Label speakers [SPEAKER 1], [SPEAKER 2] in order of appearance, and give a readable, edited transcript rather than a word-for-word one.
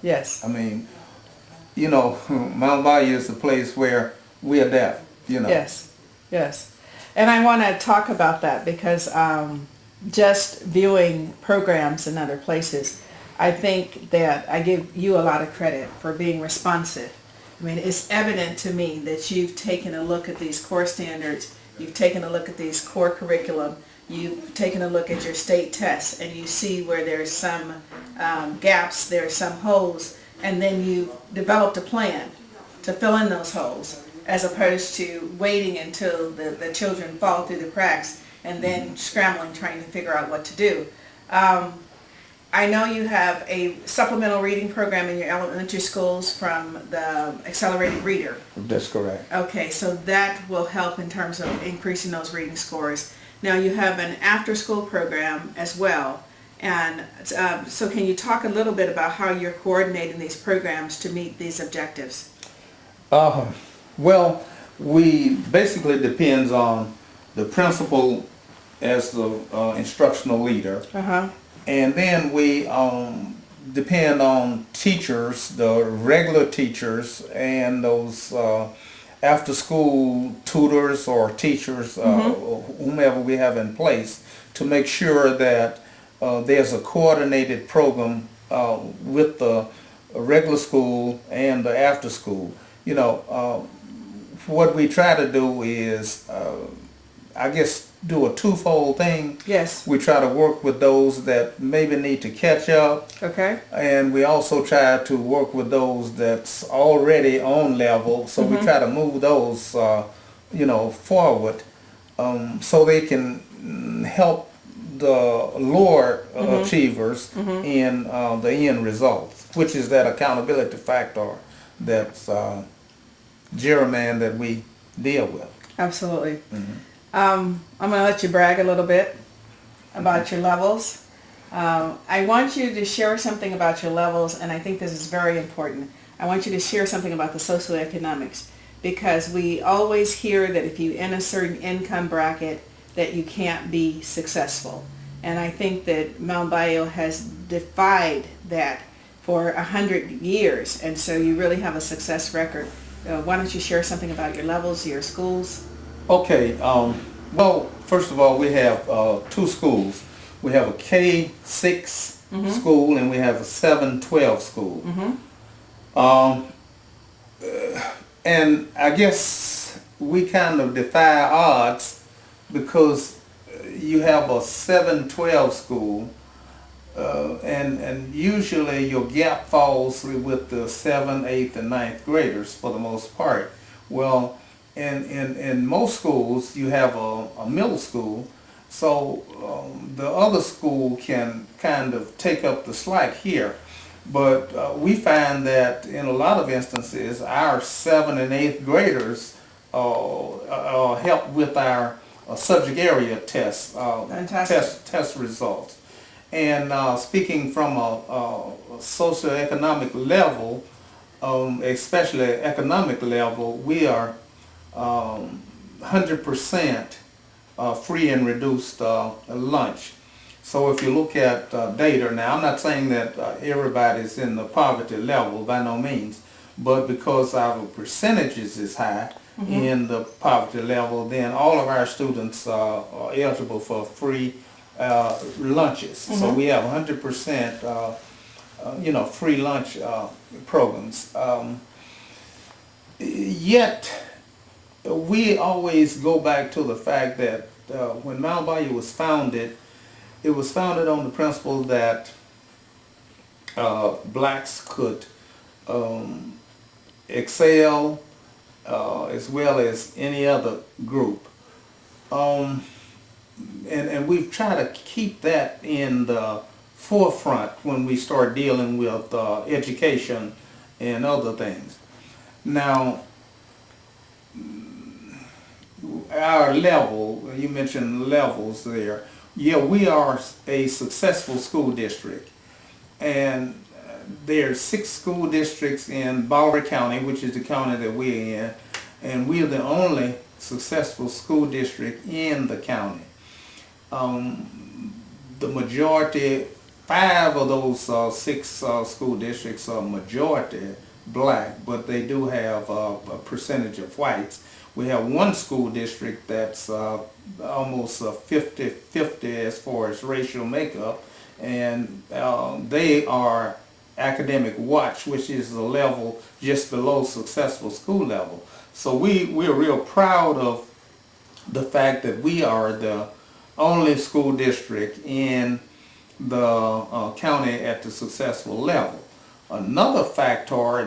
[SPEAKER 1] Yes.
[SPEAKER 2] I mean, Mount Bayou is a place where we adapt.
[SPEAKER 1] Yes. Yes. And I want to talk about that because just viewing programs in other places, I think that I give you a lot of credit for being responsive. I mean, it's evident to me that you've taken a look at these core standards, you've taken a look at these core curriculum, you've taken a look at your state tests, and you see where there's some gaps, there's some holes, and then you developed a plan to fill in those holes, as opposed to waiting until the children fall through the cracks and then scrambling trying to figure out what to do. I know you have a supplemental reading program in your elementary schools from the Accelerated Reader.
[SPEAKER 2] That's correct.
[SPEAKER 1] Okay, so that will help in terms of increasing those reading scores. Now you have an after-school program as well. And so can you talk a little bit about how you're coordinating these programs to meet these objectives?
[SPEAKER 2] Well, we basically depends on the principal as the instructional leader.
[SPEAKER 1] Uh-huh.
[SPEAKER 2] And then we depend on teachers, the regular teachers, and those after-school tutors or teachers, whomever we have in place, to make sure that there's a coordinated program with the regular school and the after-school. What we try to do is, I guess, do a twofold thing.
[SPEAKER 1] Yes.
[SPEAKER 2] We try to work with those that maybe need to catch up.
[SPEAKER 1] Okay.
[SPEAKER 2] And we also try to work with those that's already on level. So we try to move those, forward, so they can help the lower achievers in the end results, which is that accountability factor that's gerrymander that we deal with.
[SPEAKER 1] Absolutely. I'm going to let you brag a little bit about your levels. I want you to share something about your levels, and I think this is very important. I want you to share something about the socioeconomics, because we always hear that if you're in a certain income bracket that you can't be successful. And I think that Mount Bayou has defied that for 100 years, and so you really have a success record. Why don't you share something about your levels, your schools?
[SPEAKER 2] Okay, well, first of all, we have two schools. We have a K-6 school and we have a 7-12 school. And I guess we kind of defy odds because you have a 7-12 school and usually your gap falls with the 7th, 8th, and 9th graders for the most part. Well, in most schools you have a middle school, so the other school can kind of take up the slack here. But we find that in a lot of instances our 7th and 8th graders help with our subject area test results. And speaking from a socioeconomic level, especially economic level, we are 100% free and reduced lunch. So if you look at data now, I'm not saying that everybody's in the poverty level, by no means, but because our percentages is high in the poverty level, then all of our students are eligible for free lunches. So we have 100% free lunch programs. Yet we always go back to the fact that when Mount Bayou was founded, it was founded on the principle that blacks could excel as well as any other group. And we've tried to keep that in the forefront when we start dealing with education and other things. Now, our level, you mentioned levels there. Yeah, we are a successful school district, and there are 6 school districts in Bayou County, which is the county that we're in, and we are the only successful school district in the county. The majority 5 of those 6 school districts are majority black, but they do have a percentage of whites. We have one school district that's almost 50-50 as far as racial makeup, and they are academic watch, which is the level just below successful school level. So we're real proud of the fact that we are the only school district in the county at the successful level. Another factor